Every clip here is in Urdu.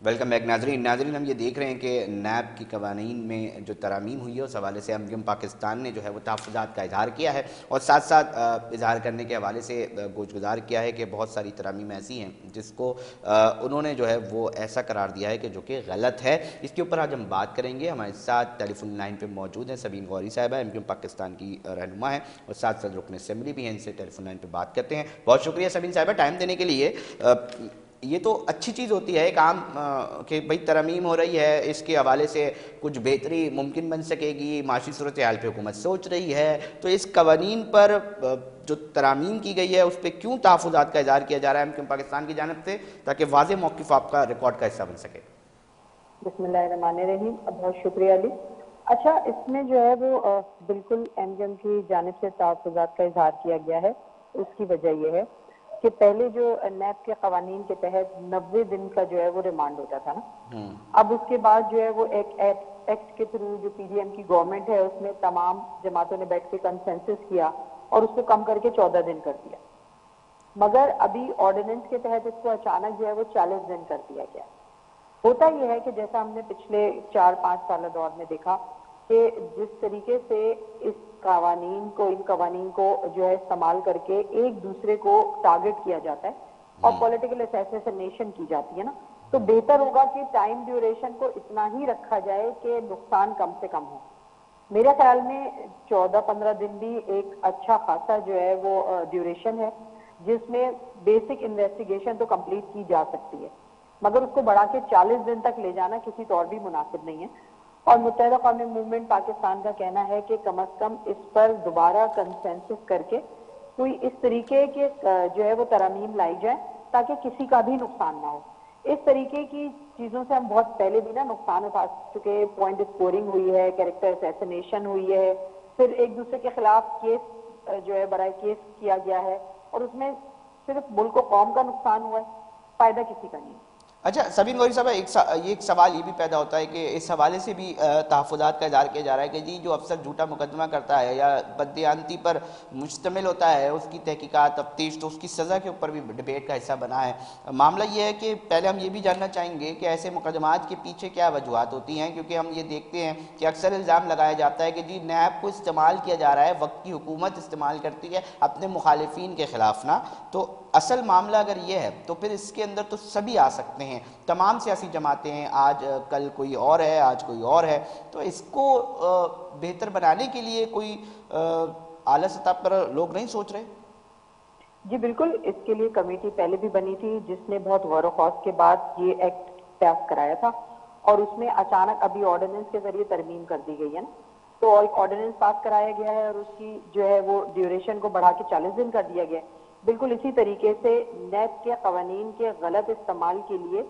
ویلکم بیک ناظرین ہم یہ دیکھ رہے ہیں کہ نیب کی قوانین میں جو ترامیم ہوئی ہے اس حوالے سے ایم پاکستان نے جو ہے وہ تحفظات کا اظہار کیا ہے، اور ساتھ ساتھ اظہار کرنے کے حوالے سے گوش گزار کیا ہے کہ بہت ساری ترامیم ایسی ہیں جس کو انہوں نے جو ہے وہ ایسا قرار دیا ہے کہ جو کہ غلط ہے۔ اس کے اوپر آج ہم بات کریں گے۔ ہمارے ساتھ ٹیلی فون لائن پہ موجود ہیں سبین غوری صاحبہ، ایم پاکستان کی رہنما ہیں، اور ساتھ ساتھ رکن اسمبلی بھی ہیں، ان سے ٹیلی فون لائن پہ بات کرتے ہیں۔ بہت شکریہ سبین صاحبہ ٹائم دینے کے لیے۔ یہ تو اچھی چیز ہوتی ہے ایک عام کہ بھئی ترمیم ہو رہی ہے، اس کے حوالے سے کچھ بہتری ممکن بن سکے گی، معاشی صورتحال پہ حکومت سوچ رہی ہے، تو اس قوانین پر جو ترامیم کی گئی ہے اس پہ کیوں تحفظات کا اظہار کیا جا رہا ہے ایم پاکستان کی جانب سے، تاکہ واضح موقف آپ کا ریکارڈ کا حصہ بن سکے؟ بسم اللہ الرحمن الرحیم، بہت شکریہ علی۔ اچھا، اس میں جو ہے وہ بالکل ایم کی جانب سے تحفظات کا اظہار کیا گیا ہے۔ اس کی وجہ یہ ہے کہ پہلے جو نیب کے قوانین کے تحت 90 دن کا جو ہے وہ ریمانڈ ہوتا تھا نا، اب اس کے بعد جو ہے وہ ایک ایکٹ کے تھرو جو پی ڈی ایم کی گورنمنٹ ہے اس میں تمام جماعتوں نے بیٹھ کے کنسنسس کیا اور اس کو کم کر کے 14 دن کر دیا، مگر ابھی آرڈیننس کے تحت اس کو اچانک جو ہے وہ 40 دن کر دیا گیا۔ ہوتا یہ ہے کہ جیسا ہم نے پچھلے 4-5 سالہ دور میں دیکھا کہ جس طریقے سے ان قوانین کو جو ہے استعمال کر کے ایک دوسرے کو ٹارگٹ کیا جاتا ہے اور پولیٹیکل اسیسینیشن کی جاتی ہے نا، تو بہتر ہوگا کہ ٹائم ڈیوریشن کو اتنا ہی رکھا جائے کہ نقصان کم سے کم ہو۔ میرے خیال میں 14-15 دن بھی ایک اچھا خاصا جو ہے وہ ڈیوریشن ہے جس میں بیسک انویسٹیگیشن تو کمپلیٹ کی جا سکتی ہے، مگر اس کو بڑھا کے 40 دن تک لے جانا کسی طور بھی مناسب نہیں ہے۔ اور متحدہ قومی موومنٹ پاکستان کا کہنا ہے کہ کم از کم اس پر دوبارہ کنسنسس کر کے کوئی اس طریقے کے جو ہے وہ ترامیم لائی جائے تاکہ کسی کا بھی نقصان نہ ہو۔ اس طریقے کی چیزوں سے ہم بہت پہلے بھی نا نقصان اٹھا چکے، پوائنٹ اسکورنگ ہوئی ہے، کیریکٹر اسیسینیشن ہوئی ہے، پھر ایک دوسرے کے خلاف کیس جو ہے برائے کیس کیا گیا ہے، اور اس میں صرف ملک و قوم کا نقصان ہوا ہے، فائدہ کسی کا نہیں۔ اچھا سبین غوری صاحب، ایک سوال یہ بھی پیدا ہوتا ہے کہ اس حوالے سے بھی تحفظات کا اظہار کیا جا رہا ہے کہ جی جو افسر جھوٹا مقدمہ کرتا ہے یا بددیانتی پر مشتمل ہوتا ہے اس کی تحقیقات تفتیش تو اس کی سزا کے اوپر بھی ڈبیٹ کا حصہ بنا ہے۔ معاملہ یہ ہے کہ پہلے ہم یہ بھی جاننا چاہیں گے کہ ایسے مقدمات کے پیچھے کیا وجوہات ہوتی ہیں، کیونکہ ہم یہ دیکھتے ہیں کہ اکثر الزام لگایا جاتا ہے کہ جی نیب کو استعمال کیا جا رہا ہے، وقت کی حکومت استعمال کرتی ہے اپنے مخالفین کے خلاف نا، تو اصل معاملہ اگر یہ ہے تو پھر اس کے اندر تو سبھی آ سکتے ہیں، تمام سیاسی جماعتیں ہیں، آج کل کوئی اور ہے، آج کوئی اور ہے، تو اس کو بہتر بنانے کے لیے کوئی اعلیٰ سطح پر لوگ نہیں سوچ رہے؟ جی بالکل، اس کے لیے کمیٹی پہلے بھی بنی تھی جس نے بہت غور و خوض کے بعد یہ ایکٹ پاس کرایا تھا، اور اس میں اچانک ابھی آرڈیننس کے ذریعے ترمیم کر دی گئی ہے نا، تو ایک آرڈیننس پاس کرایا گیا ہے اور اس کی جو ہے وہ ڈیوریشن کو بڑھا کے 40 دن کر دیا گیا ہے۔ بالکل اسی طریقے سے نیب کے قوانین کے غلط استعمال کے لیے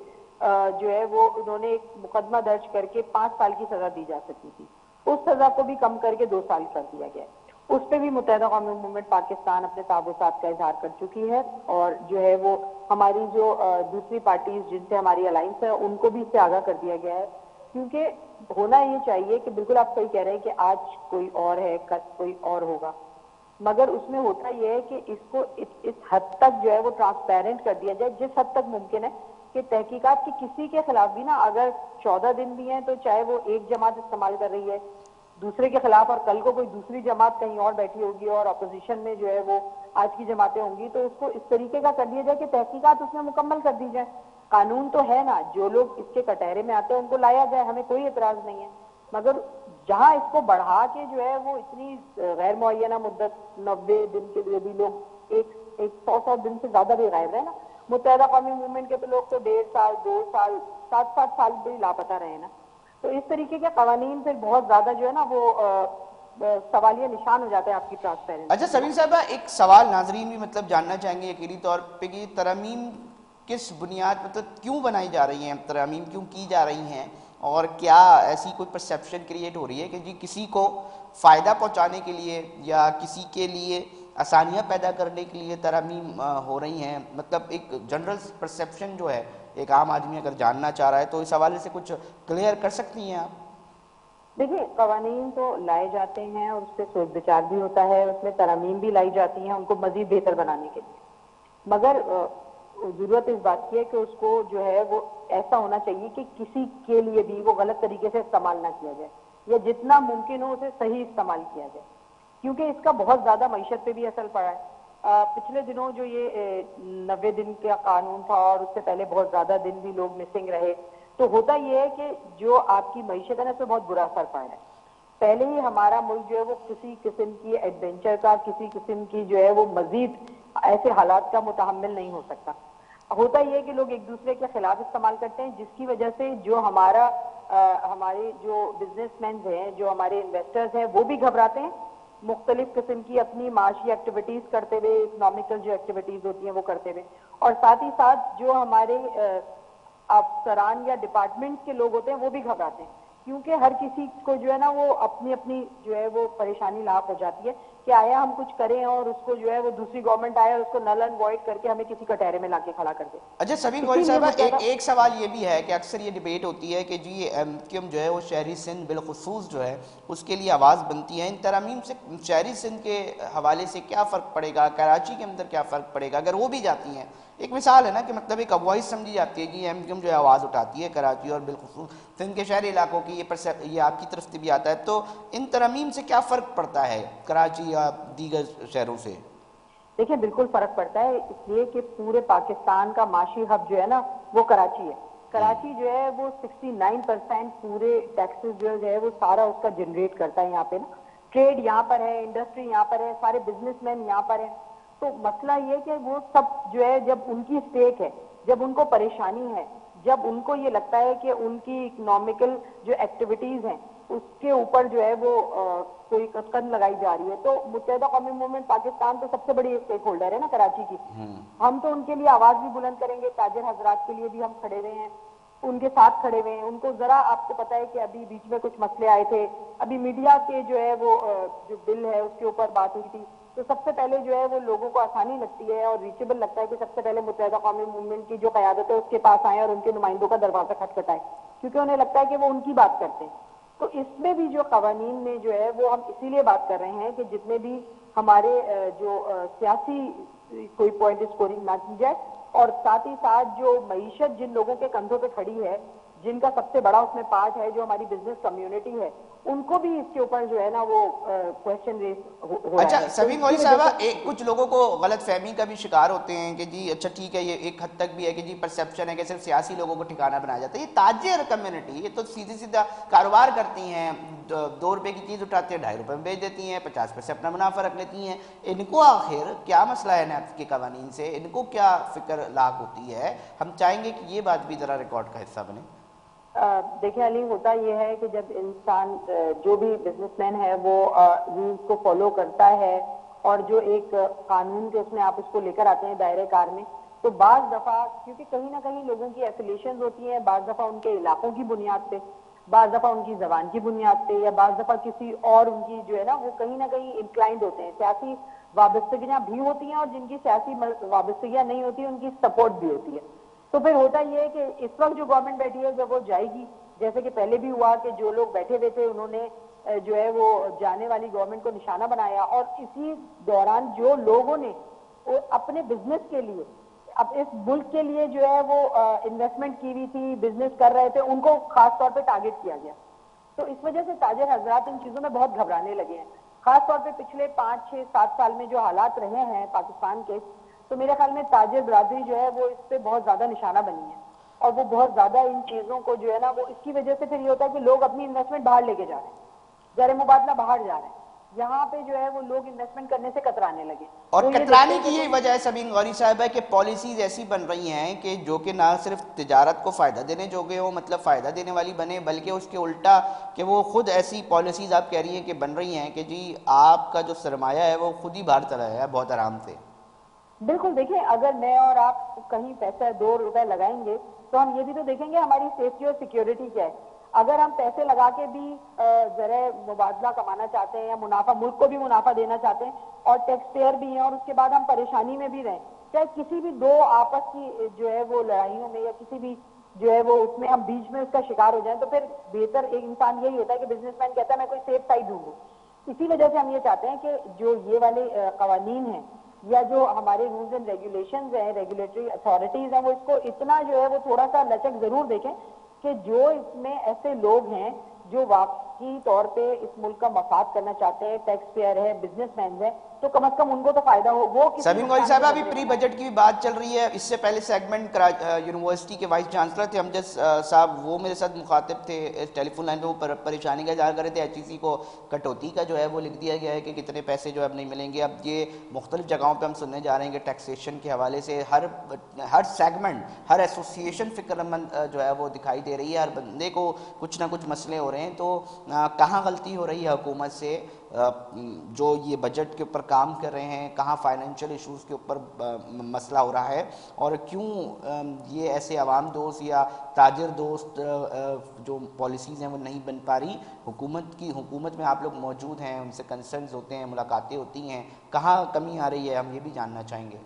جو ہے وہ انہوں نے ایک مقدمہ درج کر کے 5 سال کی سزا دی جا سکتی تھی، اس سزا کو بھی کم کر کے 2 سال کر دیا گیا ہے۔ اس پہ بھی متحدہ قومی موومنٹ پاکستان اپنے تعاوضات کا اظہار کر چکی ہے، اور جو ہے وہ ہماری جو دوسری پارٹیز جن سے ہماری الائنس ہے ان کو بھی اس سے آگاہ کر دیا گیا ہے، کیونکہ ہونا یہ چاہیے کہ بالکل آپ صحیح کہہ رہے ہیں کہ آج کوئی اور ہے، کل کوئی اور ہوگا، مگر اس میں ہوتا یہ ہے کہ اس کو اس حد تک جو ہے وہ ٹرانسپیرنٹ کر دیا جائے جس حد تک ممکن ہے کہ تحقیقات کی کسی کے خلاف بھی نا، اگر 14 دن بھی ہیں تو چاہے وہ ایک جماعت استعمال کر رہی ہے دوسرے کے خلاف، اور کل کو کوئی دوسری جماعت کہیں اور بیٹھی ہوگی اور اپوزیشن میں جو ہے وہ آج کی جماعتیں ہوں گی، تو اس کو اس طریقے کا کر دیا جائے کہ تحقیقات اس میں مکمل کر دی جائے۔ قانون تو ہے نا، جو لوگ اس کے کٹہرے میں آتے ہیں ان کو لایا جائے، ہمیں کوئی اعتراض نہیں ہے، مگر جہاں اس کو بڑھا کے جو ہے وہ اتنی غیر معینہ مدت 90 دن کے لیے بھی لوگ ایک 100 دن سے زیادہ بھی غائب رہے نا، متحدہ قومی موومنٹ کے تو لوگ تو 1.5 سال 2 سال 7 سال بھی لاپتہ رہے نا، تو اس طریقے کے قوانین پھر بہت زیادہ جو ہے نا وہ سوالیہ نشان ہو جاتا ہے آپ کی ٹرانسپیرنسی۔ اچھا سبین صاحبہ، ایک سوال ناظرین بھی مطلب جاننا چاہیں گے یقینی طور پہ کہ ترامیم کس بنیاد مطلب کیوں بنائی جا رہی ہیں، ترامیم کیوں کی جا رہی ہیں، اور کیا ایسی کوئی پرسیپشن کریٹ ہو رہی ہے کہ جی کسی کو فائدہ پہنچانے کے لیے یا کسی کے لیے آسانیاں پیدا کرنے کے لیے ترامیم ہو رہی ہیں؟ مطلب ایک جنرل پرسیپشن جو ہے ایک عام آدمی اگر جاننا چاہ رہا ہے تو اس حوالے سے کچھ کلیئر کر سکتی ہیں آپ؟ دیکھیے، قوانین تو لائے جاتے ہیں اور اس پہ سوچ بچار بھی ہوتا ہے، اس میں ترامیم بھی لائی جاتی ہیں ان کو مزید بہتر بنانے کے لیے، مگر ضرورت اس بات کی ہے کہ اس کو جو ہے وہ ایسا ہونا چاہیے کہ کسی کے لیے بھی وہ غلط طریقے سے استعمال نہ کیا جائے، یا جتنا ممکن ہو اسے صحیح استعمال کیا جائے، کیونکہ اس کا بہت زیادہ معیشت پہ بھی اثر پڑا ہے۔ پچھلے دنوں جو یہ 90 دن کا قانون تھا اور اس سے پہلے بہت زیادہ دن بھی لوگ مسنگ رہے، تو ہوتا یہ ہے کہ جو آپ کی معیشت ہے نا اس پہ بہت برا اثر پڑ رہا ہے۔ پہلے ہی ہمارا ملک جو ہے وہ کسی قسم کی ایڈونچر کا، کسی قسم کی جو ہے وہ مزید ایسے حالات کا متحمل نہیں ہو سکتا۔ ہوتا یہ ہے کہ لوگ ایک دوسرے کے خلاف استعمال کرتے ہیں، جس کی وجہ سے جو ہمارے جو بزنس مین ہیں، جو ہمارے انویسٹرز ہیں، وہ بھی گھبراتے ہیں مختلف قسم کی اپنی معاشی ایکٹیویٹیز کرتے ہوئے، اکنامکل جو ایکٹیویٹیز ہوتی ہیں وہ کرتے ہوئے، اور ساتھ ہی ساتھ جو ہمارے افسران یا ڈپارٹمنٹ کے لوگ ہوتے ہیں وہ بھی گھبراتے ہیں، کیونکہ ہر کسی کو جو ہے نا وہ اپنی اپنی جو ہے وہ پریشانی لاحق ہو جاتی ہے کہ آیا ہم کچھ کریں اور اس کو جو ہے وہ دوسری گورنمنٹ آئے اور اس کو نل اینڈ وائڈ کر کے ہمیں کسی کٹہرے میں لا کے کھڑا کر دے۔ اچھا سبین غوری اسی لیے صاحبہ، ایک سوال یہ بھی ہے کہ اکثر یہ ڈیبیٹ ہوتی ہے کہ جی ایم کیو ایم جو ہے وہ شہری سندھ بالخصوص جو ہے اس کے لیے آواز بنتی ہے، ان ترامیم سے شہری سندھ کے حوالے سے کیا فرق پڑے گا، کراچی کے اندر کیا فرق پڑے گا اگر وہ بھی جاتی ہیں؟ ایک مثال ہے نا کہ مطلب ایک وائس سمجھی جاتی ہے کہ ایم کیو ایم جو ہے آواز اٹھاتی ہے کراچی اور بالخصوص سندھ کے شہری علاقوں کی، یہ آپ کی طرف سے بھی آتا ہے، تو ان ترامیم سے کیا فرق پڑتا ہے کراچی یا دیگر شہروں سے؟ دیکھیں بالکل فرق پڑتا ہے، اس لیے کہ پورے پاکستان کا معاشی ہب جو ہے نا وہ کراچی ہے۔ کراچی جو ہے وہ 69% پورے ٹیکسز جو ہے وہ سارا اس کا جنریٹ کرتا ہے یہاں پہ نا، ٹریڈ یہاں پر ہے، انڈسٹری یہاں پر ہے، سارے بزنس مین یہاں پر ہیں۔ تو مسئلہ یہ کہ وہ سب جو ہے جب ان کی اسٹیک ہے، جب ان کو پریشانی ہے، جب ان کو یہ لگتا ہے کہ ان کی اکنامیکل جو ایکٹیویٹیز ہیں اس کے اوپر جو ہے وہ کوئی قدم لگائی جا رہی ہے، تو متحدہ قومی موومنٹ پاکستان تو سب سے بڑی اسٹیک ہولڈر ہے نا کراچی کی، ہم تو ان کے لیے آواز بھی بلند کریں گے، تاجر حضرات کے لیے بھی ہم کھڑے ہوئے ہیں، ان کے ساتھ کھڑے ہوئے ہیں۔ ان کو ذرا آپ کو پتا ہے کہ ابھی بیچ میں کچھ مسئلے آئے تھے، ابھی میڈیا کے جو ہے وہ جو بل ہے اس کے اوپر بات ہوئی تھی، تو سب سے پہلے جو ہے وہ لوگوں کو آسانی لگتی ہے اور ریچیبل لگتا ہے کہ سب سے پہلے متحدہ قومی موومنٹ کی جو قیادت ہے اس کے پاس آئیں اور ان کے نمائندوں کا دروازہ کھٹکھٹائیں، کیونکہ انہیں لگتا ہے کہ وہ ان کی بات کرتے ہیں۔ تو اس میں بھی جو قوانین میں جو ہے وہ ہم اسی لیے بات کر رہے ہیں کہ جتنے بھی ہمارے جو سیاسی کوئی پوائنٹ اسکورنگ نہ کی جائے، اور ساتھ ہی ساتھ جو معیشت جن لوگوں کے کندھوں پہ کھڑی ہے، جن کا سب سے بڑا اس میں پارٹ ہے جو ہماری بزنس کمیونٹی ہے، ان کو بھی اس کے اوپر جو ہے نا وہ کوشچن ریز ہو رہا ہے۔ اچھا تو سبین اس غوری کی وجہ صاحبہ، سے کچھ لوگوں کو غلط فہمی کا بھی شکار ہوتے ہیں کہ جی اچھا ٹھیک ہے، یہ ایک حد تک بھی ہے کہ جی پرسیپشن ہے کہ صرف سیاسی لوگوں کو ٹھکانہ بنایا جاتا ہے، یہ تاجر کمیونٹی یہ تو سیدھی سیدھا کاروبار کرتی ہیں، 2 روپے کی چیز اٹھاتے ہیں 2.5 روپے میں بیچ دیتی ہیں، 50 پیسے اپنا منافع رکھ لیتی ہیں، ان کو آخر کیا مسئلہ ہے نیب کے قوانین سے، ان کو کیا فکر لاحق ہوتی ہے؟ ہم چاہیں گے کہ یہ بات بھی ذرا ریکارڈ کا حصہ بنے۔ دیکھیں علی، ہوتا یہ ہے کہ جب انسان جو بھی بزنس مین ہے وہ رولز کو فالو کرتا ہے اور جو ایک قانون کے اس میں آپ اس کو لے کر آتے ہیں دائرے کار میں، تو بعض دفعہ کیونکہ کہیں نہ کہیں لوگوں کی ایفیلیشنز ہوتی ہیں، بعض دفعہ ان کے علاقوں کی بنیاد پہ، بعض دفعہ ان کی زبان کی بنیاد پہ، یا بعض دفعہ کسی اور ان کی جو ہے نا وہ کہیں نہ کہیں انکلائنڈ ہوتے ہیں، سیاسی وابستگیاں بھی ہوتی ہیں، اور جن کی سیاسی وابستگیاں نہیں ہوتی ان کی سپورٹ بھی ہوتی ہے۔ تو پھر ہوتا یہ ہے کہ اس وقت جو گورنمنٹ بیٹھی ہے جب وہ جائے گی، جیسے کہ پہلے بھی ہوا کہ جو لوگ بیٹھے ہوئے تھے انہوں نے جو ہے وہ جانے والی گورنمنٹ کو نشانہ بنایا، اور اسی دوران جو لوگوں نے اپنے بزنس کے لیے، اب اس ملک کے لیے جو ہے وہ انویسٹمنٹ کی ہوئی تھی، بزنس کر رہے تھے، ان کو خاص طور پہ ٹارگٹ کیا گیا۔ تو اس وجہ سے تاجر حضرات ان چیزوں میں بہت گھبرانے لگے ہیں، خاص طور پہ پچھلے 5 6 7 سال میں جو حالات رہے ہیں پاکستان کے، تو میرے خیال میں تاجر برادری جو ہے وہ اس پہ بہت زیادہ نشانہ بنی ہے، اور وہ بہت زیادہ ان چیزوں کو جو ہے نا وہ اس کی وجہ سے پھر یہ ہوتا ہے کہ لوگ اپنی انویسٹمنٹ باہر لے کے جا رہے ہیں، زر مبادلہ باہر جا رہے ہیں، یہاں پہ جو ہے وہ لوگ انویسٹمنٹ کرنے سے کترانے لگے، اور وہ یہ کترانے دیکھتے کی ہیں یہ وجہ ہے سبین غوری صاحب ہے کہ پالیسیز ایسی بن رہی ہیں کہ جو کہ نہ صرف تجارت کو فائدہ دینے جوگے ہوں، مطلب فائدہ دینے والی بنے، بلکہ اس کے الٹا کہ وہ خود ایسی پالیسیز آپ کہہ رہی ہیں کہ بن رہی ہیں کہ جی آپ کا جو سرمایہ ہے وہ خود ہی باہر چلا جائے بہت آرام سے۔ بالکل، دیکھیں اگر میں اور آپ کہیں پیسہ 2 روپے لگائیں گے تو ہم یہ بھی تو دیکھیں گے ہماری سیفٹی اور سیکیورٹی کیا ہے۔ اگر ہم پیسے لگا کے بھی زر مبادلہ کمانا چاہتے ہیں یا منافع، ملک کو بھی منافع دینا چاہتے ہیں اور ٹیکس پیئر بھی ہیں، اور اس کے بعد ہم پریشانی میں بھی رہیں، چاہے کسی بھی دو آپس کی جو ہے وہ لڑائیوں میں یا کسی بھی جو ہے وہ اس میں ہم بیچ میں اس کا شکار ہو جائیں، تو پھر بہتر ایک انسان یہی ہوتا ہے کہ بزنس مین کہتا ہے میں کوئی سیف سائڈ ڈھونڈوں۔ اسی وجہ سے ہم یہ چاہتے ہیں کہ جو یہ والے قوانین ہیں یا جو ہمارے رولز اینڈ ریگولیشنز ہیں، ریگولیٹری اتھارٹیز ہیں، وہ اس کو اتنا جو ہے وہ تھوڑا سا لچک ضرور دیکھیں کہ جو اس میں ایسے لوگ ہیں جو واقعی طور پہ اس ملک کا مفاد کرنا چاہتے ہیں، ٹیکس پیئر ہے، بزنس مینز ہیں، تو کم از کم ان کو تو فائدہ ہو. وہ سبین غوری صاحبہ ابھی پری بجٹ کی بھی بات چل رہی ہے. اس سے پہلے سیگمنٹ یونیورسٹی کے وائس چانسلر تھے امجد صاحب، وہ میرے ساتھ مخاطب تھے ٹیلی فون لائن پہ، وہ پریشانی کا اظہار کر رہے تھے. ایچ ای سی کو کٹوتی کا جو ہے وہ لکھ دیا گیا ہے کہ کتنے پیسے جو ہے اب نہیں ملیں گے. اب یہ مختلف جگہوں پہ ہم سننے جا رہے ہیں کہ ٹیکسیشن کے حوالے سے ہر سیگمنٹ، ہر ایسوسیشن فکر مند جو ہے وہ دکھائی دے رہی ہے. ہر بندے کو کچھ نہ کچھ مسئلے ہو رہے ہیں. تو کہاں غلطی ہو رہی ہے حکومت سے جو یہ بجٹ کے اوپر کام کر رہے ہیں؟ کہاں فائنینشیل ایشوز کے اوپر مسئلہ ہو رہا ہے؟ اور کیوں یہ ایسے عوام دوست یا تاجر دوست جو پالیسیز ہیں وہ نہیں بن پا رہی؟ حکومت میں آپ لوگ موجود ہیں، ان سے کنسرنز ہوتے ہیں، ملاقاتیں ہوتی ہیں، کہاں کمی آ رہی ہے؟ ہم یہ بھی جاننا چاہیں گے.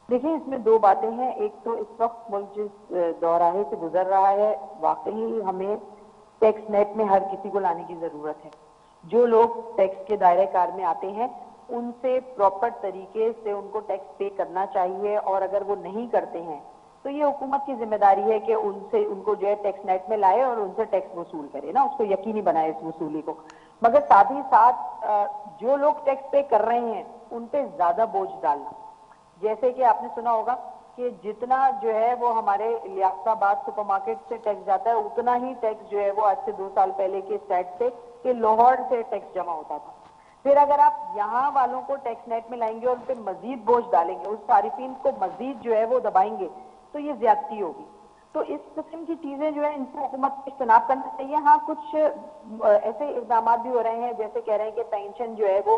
دیکھیں، اس میں دو باتیں ہیں. ایک تو اس وقت ملک جس دوراہے سے گزر رہا ہے، واقعی ہمیں ٹیکس نیٹ میں ہر کسی کو لانے کی ضرورت ہے. جو لوگ ٹیکس کے دائرہ کار میں آتے ہیں ان سے پراپر طریقے سے ان کو ٹیکس پے کرنا چاہیے، اور اگر وہ نہیں کرتے ہیں تو یہ حکومت کی ذمہ داری ہے کہ ان کو جو ہے ٹیکس نیٹ میں لائے اور ان سے ٹیکس وصول کرے نا، اس کو یقینی بنائے اس وصولی کو. مگر ساتھ ہی ساتھ جو لوگ ٹیکس پے کر رہے ہیں ان پہ زیادہ بوجھ ڈالنا. جیسے کہ آپ نے سنا ہوگا کہ جتنا جو ہے وہ ہمارے لیاقت آباد سپر مارکیٹ سے ٹیکس جاتا ہے، اتنا ہی ٹیکس جو ہے وہ آج سے 2 سال پہلے کے اسٹیٹ سے کہ لاہور سے ٹیکس جمع ہوتا تھا. پھر اگر آپ یہاں والوں کو ٹیکس نیٹ میں لائیں گے اور ان پہ مزید بوجھ ڈالیں گے، اس صارفین کو مزید جو ہے وہ دبائیں گے، تو یہ زیادتی ہوگی. تو اس قسم کی چیزیں جو ہے ان سے حکومت کو اجتناب کرنا چاہیے. ہاں، کچھ ایسے اقدامات بھی ہو رہے ہیں، جیسے کہہ رہے ہیں کہ پینشن جو ہے وہ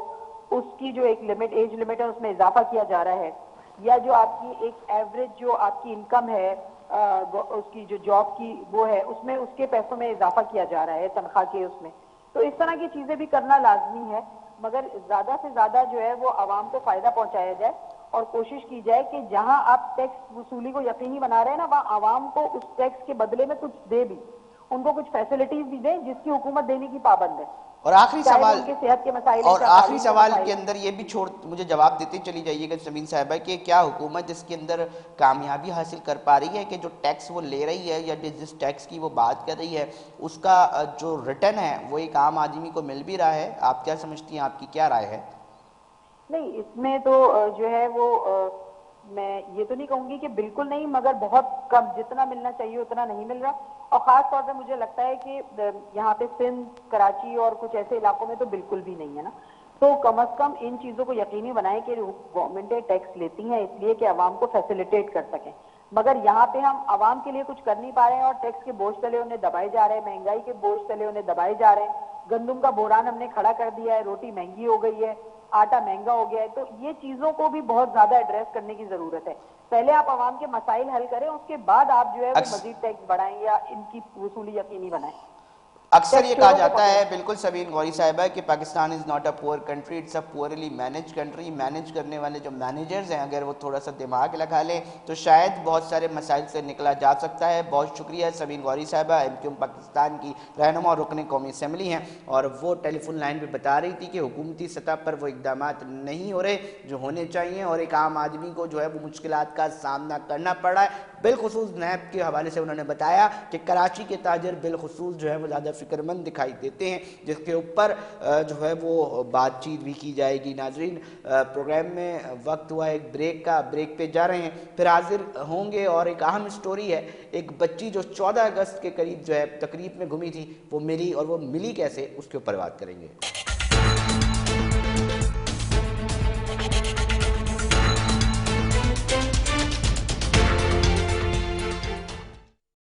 اس کی جو ایک لمٹ، ایج لمٹ ہے، اس میں اضافہ کیا جا رہا ہے، یا جو آپ کی ایک ایوریج جو آپ کی انکم ہے اس کی جو جاب کی وہ ہے، اس میں اس کے پیسوں میں اضافہ کیا جا رہا ہے، تنخواہ کے اس میں. تو اس طرح کی چیزیں بھی کرنا لازمی ہے، مگر زیادہ سے زیادہ جو ہے وہ عوام کو فائدہ پہنچایا جائے اور کوشش کی جائے کہ جہاں آپ ٹیکس وصولی کو یقینی بنا رہے ہیں نا، وہاں عوام کو اس ٹیکس کے بدلے میں کچھ دے بھی، ان کو کچھ فیسلٹیز بھی دیں جس کی حکومت دینے کی پابند ہے. اور آخری سوال، ان کے صحت کے مسائل اور آخری سوال کے اندر یہ بھی مجھے جواب دیتے چلی جائیے گا سمین صاحبہ کہ کیا حکومت اس کے اندر کامیابی حاصل کر پا رہی ہے کہ جو ٹیکس وہ لے رہی ہے یا جس ٹیکس کی وہ بات کر رہی ہے اس کا جو ریٹرن ہے وہ ایک عام آدمی کو مل بھی رہا ہے؟ آپ کیا سمجھتی ہیں؟ آپ کی کیا رائے ہے؟ نہیں، اس میں تو جو ہے وہ میں یہ تو نہیں کہوں گی کہ بالکل نہیں، مگر بہت کم. جتنا ملنا چاہیے اتنا نہیں مل رہا. اور خاص طور پہ مجھے لگتا ہے کہ یہاں پہ سندھ، کراچی اور کچھ ایسے علاقوں میں تو بالکل بھی نہیں ہے نا. تو کم از کم ان چیزوں کو یقینی بنائیں کہ گورنمنٹیں ٹیکس لیتی ہیں اس لیے کہ عوام کو فیسیلیٹیٹ کر سکیں. مگر یہاں پہ ہم عوام کے لیے کچھ کر نہیں پا رہے ہیں اور ٹیکس کے بوجھ تلے انہیں دبائے جا رہے ہیں، مہنگائی کے بوجھ تلے انہیں دبائے جا رہے ہیں. گندم کا بحران ہم نے کھڑا کر دیا ہے، روٹی مہنگی ہو گئی ہے، آٹا مہنگا ہو گیا ہے. تو یہ چیزوں کو بھی بہت زیادہ ایڈریس کرنے کی ضرورت ہے. پہلے آپ عوام کے مسائل حل کریں، اس کے بعد آپ جو ہے وہ مزید ٹیکس بڑھائیں یا ان کی وصولی یقینی بنائیں. اکثر یہ کہا جاتا ہے، بالکل سبین غوری صاحبہ، کہ پاکستان از not a poor country, it's a poorly manage country. Manage کرنے والے جو مینیجرز ہیں اگر وہ تھوڑا سا دماغ لگا لیں تو شاید بہت سارے مسائل سے نکلا جا سکتا ہے. بہت شکریہ سبین غوری صاحبہ، MQM پاکستان کی رہنما اور رکن قومی اسمبلی ہیں، اور وہ ٹیلی فون لائن پہ بتا رہی تھی کہ حکومتی سطح پر وہ اقدامات نہیں ہو رہے جو ہونے چاہیے، اور ایک عام آدمی کو جو ہے وہ مشکلات کا سامنا کرنا پڑ رہا ہے. بالخصوص نیب کے حوالے سے انہوں نے بتایا کہ کراچی کے تاجر بالخصوص جو ہے وہ زیادہ فکر مند دکھائی دیتے ہیں، جس کے اوپر جو ہے وہ بات چیت بھی کی جائے گی. ناظرین، پروگرام میں وقت ہوا ایک بریک کا، بریک پہ جا رہے ہیں، پھر حاضر ہوں گے. اور ایک اہم سٹوری ہے، ایک بچی جو 14 اگست کے قریب جو ہے تقریب میں گھمی تھی، وہ ملی، اور وہ ملی کیسے، اس کے اوپر بات کریں گے.